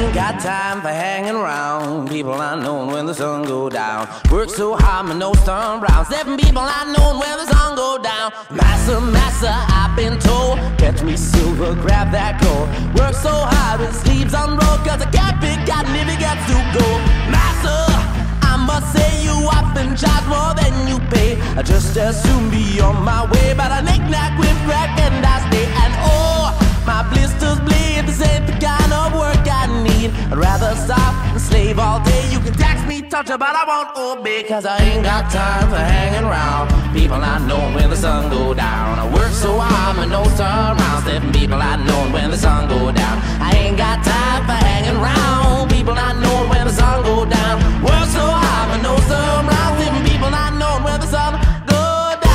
ain't got time for hanging around. People unknown when the sun go down. Work so hard, my nose turn brown. 7 people unknown when the sun go down. Massa, massa, I've been told. Catch me silver, grab that gold. Work so hard with sleeves unrolled, cause I can't pick cotton if it gets too cold. Massa, I must say you often charge more than you pay. I just as soon be on my way, but I knick-knack with crack and I stay. And oh, my blisters bleed, this ain't the kind of work I need. I'd rather stop and slave all day. You can tax me, touch it, but I won't obey, cause I ain't got time for hanging around. People I know when the sun go down. I work so hard, my nose turn round. 7 people I know when the sun go down. I ain't got time for hanging around. People I know when the sun go down. Work so hard, my nose turn round. 7 people I know when the sun go down.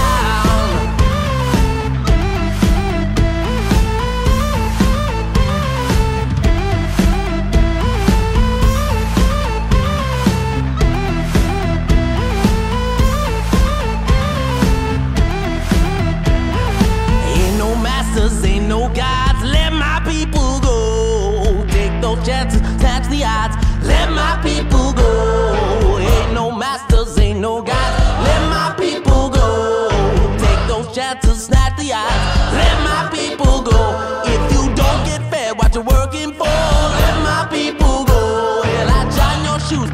Ain't no gods, let my people go. Take those chances, catch the odds, let my people go. Ain't no masters, ain't no gods, let my people go. Take those chances, snatch the odds, let my people go. If you don't get fed, what you working for? Let my people go. Well, I shine your shoes.